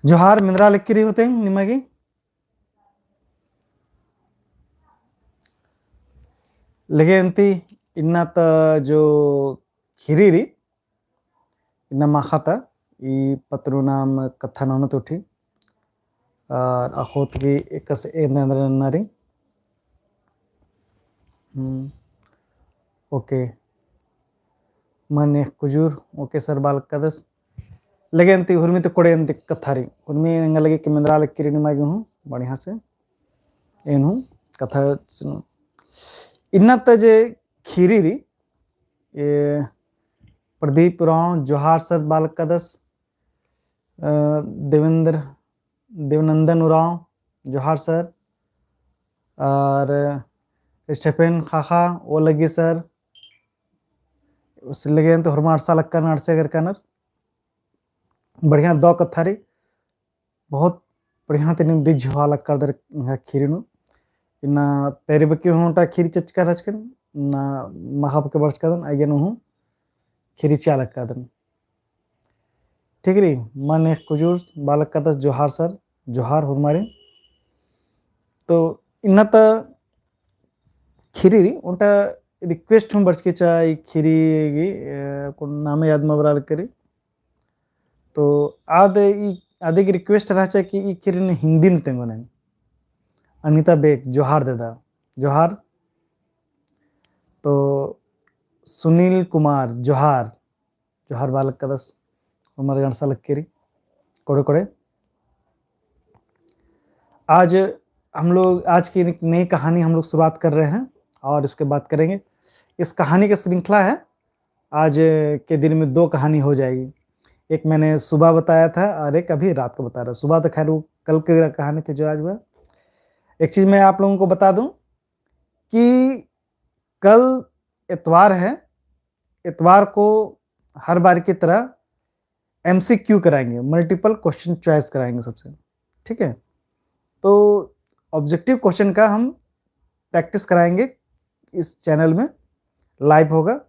ಜೋಹಾರ್ ಮಿಂದ್ರಾಲಕ್ಕಿರಿ ಹೋತೆ ನಿಮಗೆ लगे अंती इन्ना त जो खिरीरी इन्ना माखाता ई पत्रू नाम कथा नोन तुठी और अखोत की एकस एंद्र नारी ओके मन कुजूर ओके सर बाल कदस लगे अंती हुरमी तो कोड़े अंती कथारी हुरमी नंगा लगे कि मिंद्रालक्किरी निमागी हूँ बढ़िया से एन हूँ कथा सुनो इन्ना त जे खीरीरी ये प्रदीप राव जोहार सर बालक कदस देवनंदन उराव जोहार सर और स्टेफन खाखा वो लगी सर उस लगे तो हरमा अरसा लक्कर नरसे कर कनर बढ़िया दो कथारी बहुत बढ़िया तेन ब्रिज हुआ लक्कर दर खीरीनु इन्ना पेरी बकी होंटा खीरी चचका रचकन ना महाब के वर्ष कदन आइगन हूँ खीरी चालक कदन ठीक री मन एक कुजूर बालक कदस जोहार सर जोहार हुरमारी तो इन्ना त खीरी री उनटा रिक्वेस्ट हूँ बर्च की चाय खीरी की कौन नाम याद मबराल करी तो आधे की रिक्वेस्ट रहा चाहे कि ई खीरी ने हिंदी में तेंगो नहीं अनीता बेग जोहार दादा जोहार तो सुनील कुमार जोहार जोहार बालक कदस हमारे गणसा लक्केरी कोड़े कोड़े आज हम लोग आज की नई कहानी हम लोग शुरुआत कर रहे हैं और इसके बाद करेंगे इस कहानी की श्रृंखला है आज के दिन में 2 कहानी हो जाएगी एक मैंने सुबह बताया था और एक अभी रात को बता रहा सुबह तो खैर वो कल की कहानी थी जो आज हुआ एक चीज़ मैं आप लोगों को बता दूं कि कल इतवार है इतवार को हर बार की तरह MCQ कराएंगे मल्टीपल क्वेश्चन चॉइस कराएंगे सबसे ठीक है तो ऑब्जेक्टिव क्वेश्चन का हम प्रैक्टिस कराएंगे इस चैनल में लाइव होगा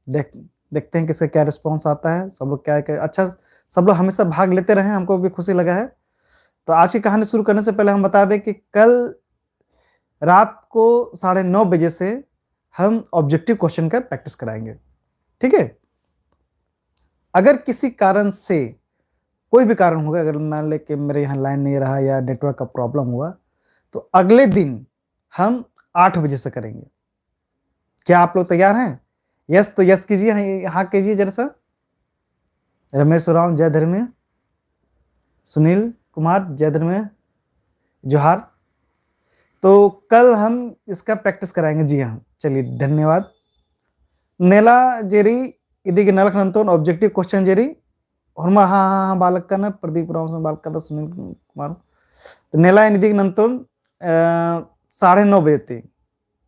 देखते हैं किसका क्या रिस्पॉन्स आता है सब लोग क्या अच्छा सब लोग हमेशा भाग लेते रहे हमको भी खुशी लगा है तो आज की कहानी शुरू करने से पहले हम बता दें कि कल रात को 9:30 बजे से हम ऑब्जेक्टिव क्वेश्चन का प्रैक्टिस कराएंगे ठीक है अगर किसी कारण से कोई भी कारण होगा अगर मान ले कि मेरे यहाँ लाइन नहीं रहा या नेटवर्क का प्रॉब्लम हुआ तो अगले दिन हम 8 बजे से करेंगे क्या आप लोग तैयार हैं यस तो यस कीजिए हाँ कीजिए जरा सा रमेश उराव जय धर्मे सुनील कुमार जय धर्मे जोहार तो कल हम इसका प्रैक्टिस कराएंगे जी हाँ चलिए धन्यवाद नेला जेरी इदिगे नलक नंतोन ऑब्जेक्टिव क्वेश्चन जेरी हरमा हाँ बालक का ना प्रदीप राव से बालक का सुनील कुमार तो नेला इदिगे नंतोन 9:30 बजे थे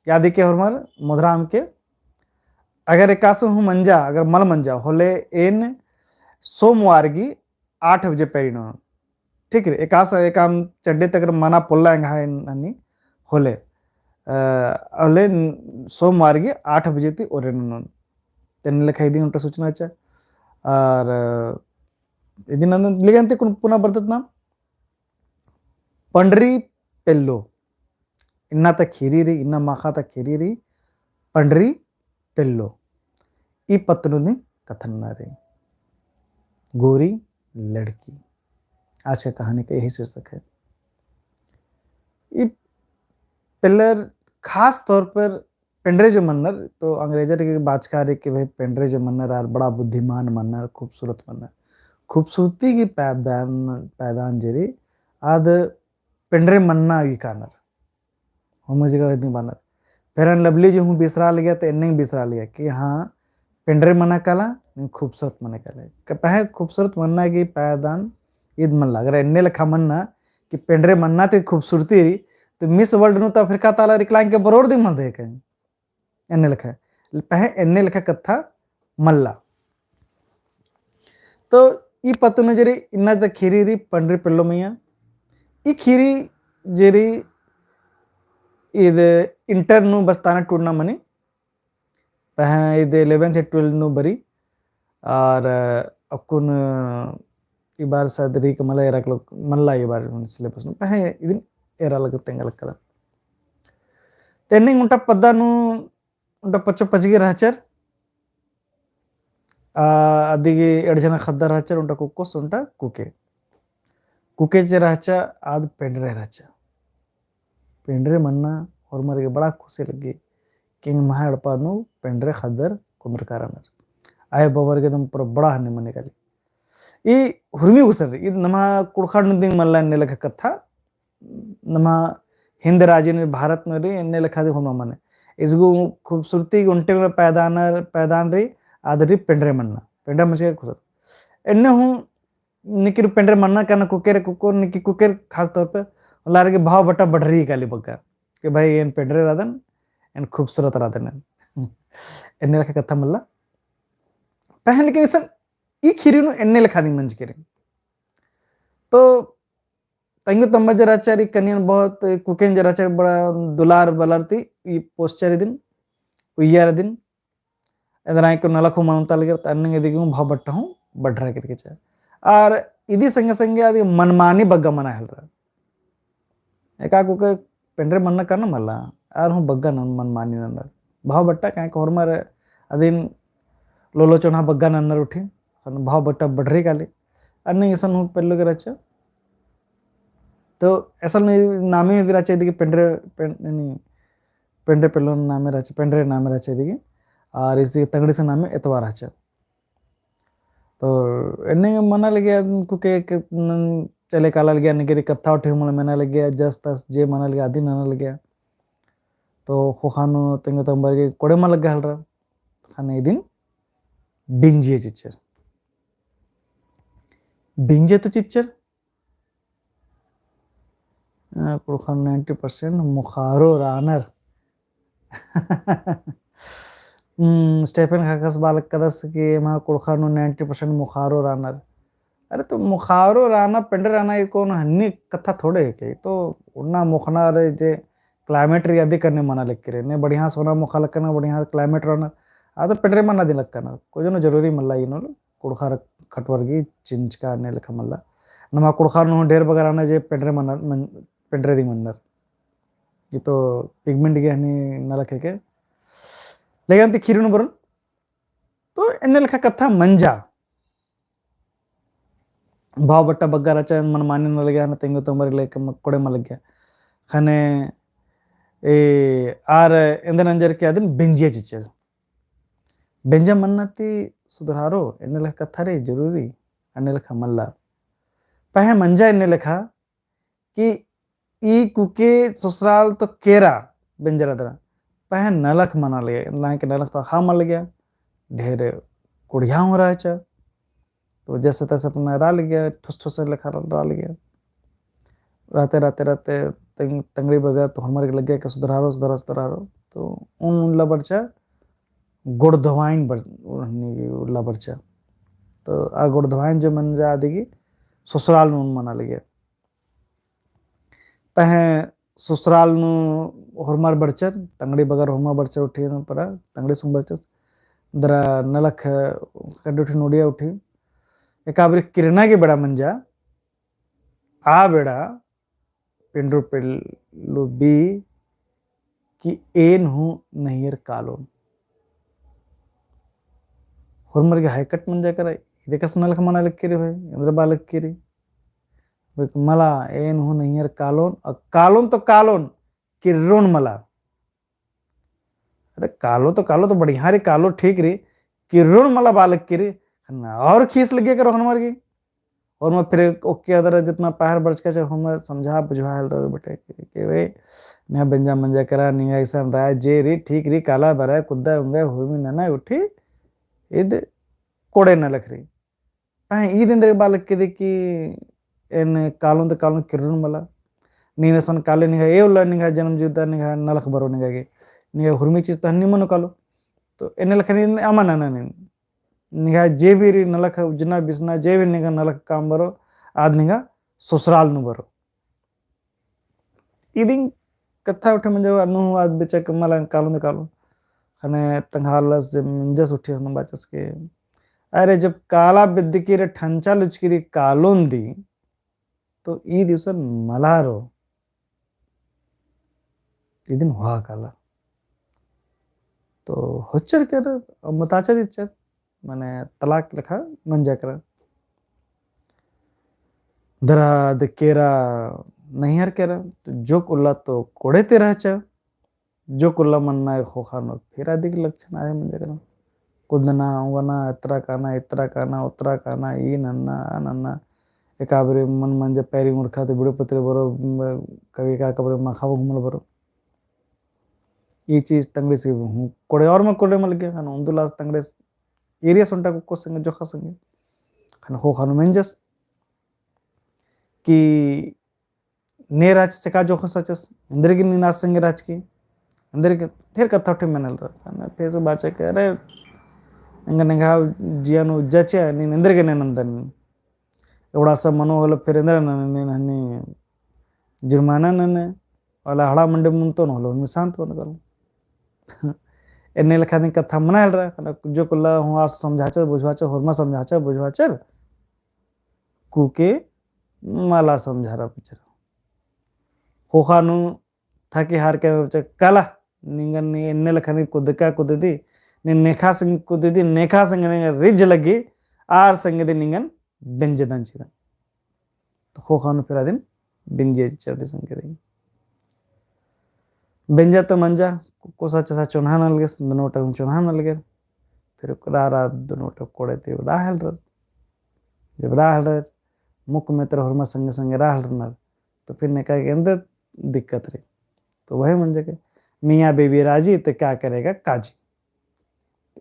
याद के हमार मधुराम के अगर एकासो हूँ मंजा अगर मल मंजा होले एन सोमवार की 8 बजे पेरिनो ठीक है एकास एकाम चड्डे तक मना पोल्ला ननी होले होले सोमवार की 8 बजे थी और तेन लेखा इदी उनका सूचना अच्छा और इदी नंदन लेगंते पुनः बर्तत नाम पंडरी पेल्लो इन्ना तक खीरी री इन्ना माखा तक खीरी री पंडरी पेल्लो ई पत्नुनी कथन रे गोरी लड़की आज का कहानी का यही शीर्षक है ये पिलर खास तौर पर पेंड्रे जो मन्नर तो अंग्रेजर के बाचकारी के भाई पेंड्रे जो मन्नर और बड़ा बुद्धिमान मन्नर खूबसूरत मन्नर खूबसूरती की पैदान जरी आद पेंड्रे मन्ना की कानर हम मुझे इतनी बानर फेर लवली जो हूँ बिसरा लिया तो इन्ने बिसरा लिया कि हाँ पेंड्रे मना कला खूबसूरत मना कला पह खूबसूरत मन्ना की पैदान ईद मन लग रहा इन्ने लिखा मन्ना कि पेंड्रे मन्ना तो खूबसूरती रही तो मिस वर्ल्ड नु तो अफ्रीका ताला रिक्लाइन के बरोड़ दी मन देखे एने लिखा पह एने लिखा कथा मल्ला तो ई पत्तु जरी इन्ना द खीरी री पंड्री पिल्लो मैया ई खीरी जरी ಇದು ಇಂಟರ್ನು ಬಸ್ತಾನ ಟೂರ್ನ ಮನಿ ಇದು 11th 12th नु बरी और अकुन ಈ ಬಾರಿ ಸಾದ್ ರೀಕ ಮಲ್ಲ ಏರಾಕ್ಲು ಮಲ್ಲ ಈ ಬಾರಿ ಸಿಲೆಬಸ್ ಪಹೆ ಇದನ್ ಏರಾಲಗ ತೆಂಗಲ ಕದ ತೆನ್ನಿಂಗ್ ಉಂಟ ಪದ್ದಾನು ಉಂಟ ಪಚ್ಚ ಪಚ್ಚಗಿ ರಹಚರ್ ಅದಿಗೆ 2 ಜನ ಖದ್ದರ್ ರಹಚರ್ ಉಂಟ ಕುಕ್ಕೋಸ್ ಉಂಟ ಕುಕೆ कुकेचे रहचा आद पेंडरे रहचा पेंडरे मन्ना और मरे बड़ा खुशी लगी किंग महाड़पानु पेंडरे खदर कुमरकारानर आय बबर के दम पर बड़ा हन्ने मने काली ಈ ಹುರ್ಮಿ ಉಸರಿ ಇದು ನಮ್ಮ ಕುಡ್ಖಾಡ್ನದಿಂಗ್ ಮಲ್ಲ ಎನ್ನೆ ಲೆಕ್ಕ ಕಥಾ ನಮ್ಮ ಹಿಂದೆ ರಾಜಿನ ಭಾರತ್ನಲ್ಲಿ ಎನ್ನೆ ಲೆಕ್ಕಾದಿ ಹುರ್ಮ ಮನೆ इसगु खूबसूरती उंटे पैदान रही आदरी पेंडरे मन्ना पेंडरे मचे खुसर एन्ने हूँ निकी पेंडरे मन्ना करना कुकेर कुकुर निकी कुकेर खास तौर पे लारे के भाव बटा बढ़ रही काली बग्गा कि भाई एन पेंडरे राधन एन खूबसूरत राधन एन्ने ಲೆಕ್ಕ कथा मल्ला पहले के इसन ಈ ಖೀರಿನು ಎಣ್ಣೆ ಲೆಖಾದಿ ಮಂಜಕಿರಿ तो तंगु तंबा जराचारी कन्यन बहुत कुकेन जराचारी बड़ा दुलार बलरती ಈ पोस्चर दिन उय्यार दिन एदराय को नलखु मनता लगे तन्ने दिगु भाव बट्टा हूं बढ़रा करके चा और इदी संग संग आदि मनमानी बग्गा मना हलरा एका कुके पेंडरे मन्ना करना मल्ला और हूं बग्गा न मनमानी नंदर भाव बट्टा काय को हरमार अदिन लोलो चोना बग्गा नंदर उठी भाव बट्टा बढ़री काली अन्य ऐसा हूँ पहले के रचा तो ऐसा नामे रचा दिखे पेंडरे पेंडरे पहले नामे रचा पेंडरे नामे रचा दिखे और इसी तगड़ी से नामे एतवार रचा तो एने मना लगे कुके चले काला लगे निगरी कथा उठे मुले मना लगे जस तस जे मना लगे आदि मना लगे तो खोखानो तेंगे तंबर के कोड़े में लग गया हलरा खाने दिन बिंजिए चिच्चर बिंजे तो चिच्चर कुड़खान 90% मुखारो रानर स्टेफन खाकस बालक कदस के मा कुड़खानो 90% मुखारो रानर अरे तो मुखारो राना पेंडर राना ये कौन हन्नी कथा थोड़े है के तो उन्ना मुखना रे जे क्लाइमेट रियादी करने मना लिख के ने बढ़िया सोना मुखा लग करना बढ़िया क्लाइमेट रानर आ तो पेंडरे मना दिन लग करना कोई जो जरूरी मल्ला इनो कुड़खार खटवर्गी चिंचका अन्य लेखा मल्ला नमा कुड़खार नो ढेर बगर आना जे पेंडरे मना पेंडरे दी मंदर ये तो पिगमेंट के हनी न लखे के लेकिन ती खीरनु बरन तो अन्य लेखा कथा मंजा भाव बट्टा बग्गा रचा मन मानी न लगे ना तेंगो तंबर लेके कोड़े में लग गया खाने ए आर इंदन अंजर के आदिन बेंजिया चिचर बेंजा मन्नती सुधरारो एने लेखा कथा रे जरूरी अन्य लेखा मल्ला पहे मंजा एने लेखा कि ई कुके ससुराल तो केरा बेंजरा दरा पहे नलख मना ले लाइन के नलख तो खा मल गया ढेर कुड़िया हो रहा है तो जैसे तैसे अपना राल गया ठुस ठुस लेखा राल गया रहते रहते रहते तंगड़ी बगा तो हमारे लग गया कि सुधरारो तो उन लबरचा गुड़ धवाइन लबरचा तो आ गुड़ धवाइन जो मन जा आदि ससुराल नून मना लगे पहे ससुराल नु होरमार बरचर तंगड़ी बगर होरमा बरचर उठी पर तंगड़ी सुम बरचर दरा नलख कड्डी उठी नोडिया उठी एकाबरी किरणा के बेड़ा मंजा आ बेड़ा पिंडू पिल्लू बी कि एन हूँ नहियर कालोन होरमर के हाईकट मंजा कर इधे कस नलख मना लिख के रे भाई इंद्र बालक के रे मला एन हूँ नहियर कालोन और कालोन तो कालोन किरोन मला अरे कालो तो बढ़िया रे कालो ठीक रे किरोन मला बालक के रे और खीस लगे करो हमार की और मैं फिर ओके अदर जितना पैर बरच के हम समझा बुझवा रहे बेटे कि वे नया बंजा मंजा करा नहीं ऐसा रहा जे री ठीक री काला बरा कुद्दा उंगा हुई ना उठी इद कोड़े न लख रही पहे ई दिन बालक के देखी एन कालों तो कालों किरण मला नीने सन काले निगा ए उल्ला निगा जन्म जुदा निगा नलख बरो निगा के निगा हुरमी चीज तो हन्नी मनो कालो तो एने लखनी अमन ना निगा जे भी री नलख उजना बिसना जे भी निगा नलख काम बरो आद निगा ससुराल नु बरो इदिन कथा उठे मंजो अनु आज बेचक मला कालों तो कालो खने तंगालस जे मंजस उठी हम बाचस के अरे जब काला बिद्दिकीरे ठंचा लुचकिरी कालोंदी तो ಈ ದಿವಸ ಮಲಾರೋ ಇದನ್ ಹಾಕಲ್ಲ तो होच्चर कर मताचर इच्चर माने तलाक लिखा मंजा कर दरा केरा नहीं हर केरा तो जो कुल्ला तो कोड़े ते रह चा जो कुल्ला मन्ना खोखानो फिर अधिक लक्षण आए मंजा कर कुदना वना इतरा काना उतरा काना ई नन्ना आ नन्ना एकाबरे मन मंजा पैरी मुर्खा तो बुढ़े पत्र बरो कभी का कबरे माखा घुमल बरो ಈ ಚೀಸ್ ತಂಗಡಿ ಸಿ ಕೊಡೆ ಅವ್ರ ಮ ಕೊಡೆ ಮಲ್ಗೆ ಹನ ಒಂದುಲ ತಂಗಡಿ ಏರಿಯಾ ಸೊಂಟ को संगे जोखा संगे हन हो खानो मेंजस कि ने राज से का जोखा सचस अंदर की निनास संगे राज की अंदर के ढेर कथा उठे मनल रहा फेस बाचे के अरे अंग नंगा जियानो जचे नी अंदर के नंदन एवढा सा मनो होल फिर अंदर नन्ने जुर्माना नन्ने वाला हड़ा मंडे मुंतो न होलो में शांत बन गलो एने लेखा दिन कथा मनाल रहा जो कुल्ला हूँ आज समझाचे बुझवाचे होरमा समझाचे बुझवाचे कुके माला समझा रहा पिक्चर होखानु था कि हार के काला निंगन ने एने लेखा नि कुदका कुददी ने नेखा संग कुददी नेखा संग ने रिज लगी आर संग दे निंगन बेंजे दंचिन तो होखानु फिर दिन बेंजे चरदे संग दे बेंजा तो मंजा कोसा चसा चुनहा नलगे दोनों चुनहा नलगे फिर रारा दोनों कोड़े ते राहल रह जब राहल रह मुख में तेरे हरमा संगे संगे राहल रह तो फिर ने कहा कि अंदर दिक्कत रही तो वही मंजे के मियाँ बेबी राजी तो क्या करेगा काजी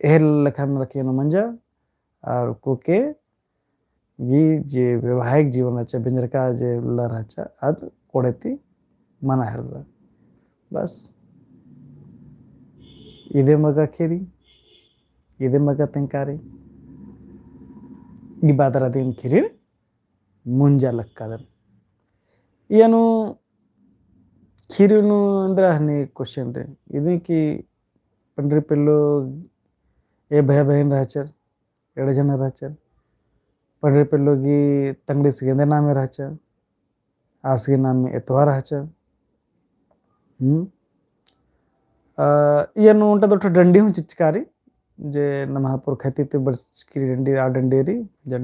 यह लखन रखिए न मंजा और कुके ये जे वैवाहिक जीवन अच्छा बिंजर का जे लर अच्छा अद कोड़े ती मना हल रहा बस इदे मगा खेरी इदे मगा तेंकारी ಈ ಬಾದರ ದಿನ ಖಿರಿರ್ ಮುಂಜಾ ಲಕ್ಕದನ್ ಏನು ಖಿರಿನು ಅಂದ್ರೆ ಹನಿ ಕ್ವಶನ್ ರೀ ಇದಕ್ಕೆ पंडरी पिल्लो ए भय बहन रहचर एड़े जन रहचर पंडरी पिल्लो की तंगड़ी सिगेंदे नाम में रहचर आस के नाम में एतवार रहचर ये उंटा तो डंडी हूँ चिचकारी जे नमापुर खेती ते बड़की डंडी आ डंडेरी जन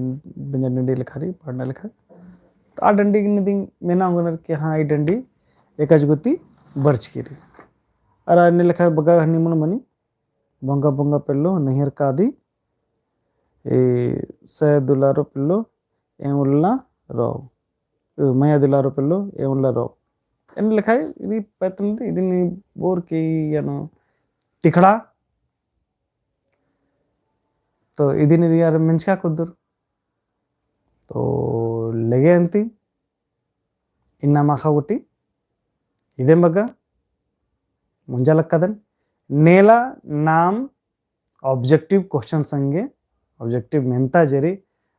बिंजन डंडी लिखारी पढ़ना लिखा तो आ डंडी की निधि मेना होंगे कि हाँ ये डंडी एक अजगुती बड़की अरे अन्य लिखा बगा हनी मन मनी बंगा बंगा पिल्लो नहर कादी ए से दुलारो पिल्लो एमुल्ला रो मया दुलारो पिल्लो एमुल्ला रो एन लिखा है इदी पैतन इदी बोर की यानो तिखड़ा तो इदी निधि यार मिंचका कुदुर तो लगे अंती इन्ना माखा गुटी इदे मगा ಮುಂಜಾ ಲಕ್ಕದನ್ ನೇಲ नाम ऑब्जेक्टिव क्वेश्चन संगे ऑब्जेक्टिव मेहनता जरी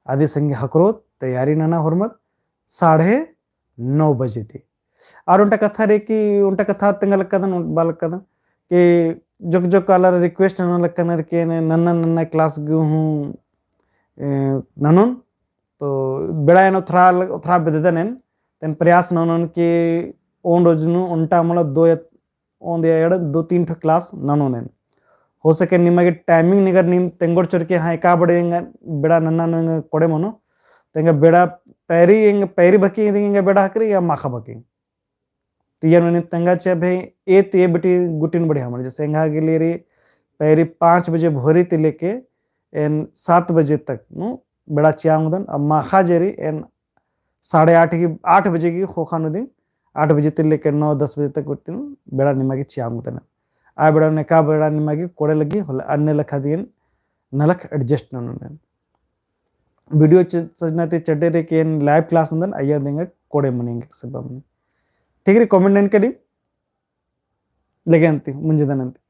आदि संगे हकरोत तैयारी नाना हुरमत 9:30 बजे थी और उनका कथा रे कि उनका कथा तंग लಕ್ಕದन बालकदन कि जो जो कालर रिक्वेस्ट न लಕ್ಕನ के नन्ना नन्ना क्लास गु हूं ननन तो बेड़ा एनो थरा बेददन तेन प्रयास ननन के ओन रोजनु उनटा मला ಒಂದು ಎರಡು 2-3 ठो क्लास ननोनेन हो सके निಮಗೆ टाइमिंग निगर निम तेंगोड़ चोरके हाँ एका बड़े बेड़ा नन्ना कोड़े मनो तेंगा बेड़ा पैरी बकी इंगे बेड़ा हकरी या माखा बकी तो ये नने तेंगा चे भाई ए ते बेटी गुटिन बढ़िया हमारे जैसे एंगा के लिए रे पैरी 5 बजे भोरी ते लेके एन 7 बजे तक नो बेड़ा चियांगदन अब माखा जेरी एन 8:30 की 8 बजे की खोखानु दिन 8 बजे तक लेकर 9-10 बजे तक उठती बेड़ा निमागी चियांगुतन आ बेड़ा ने का बेड़ा निमागी कोड़े लगी होला अन्य लखा दियन नलक एडजस्ट नन वीडियो सजनाते चड्डे रे के लाइव क्लास नंदन अय्या देंगे कोड़े मनेंगे सब ठीक है कमेंट करी लेगे अंती मुंजे दनंती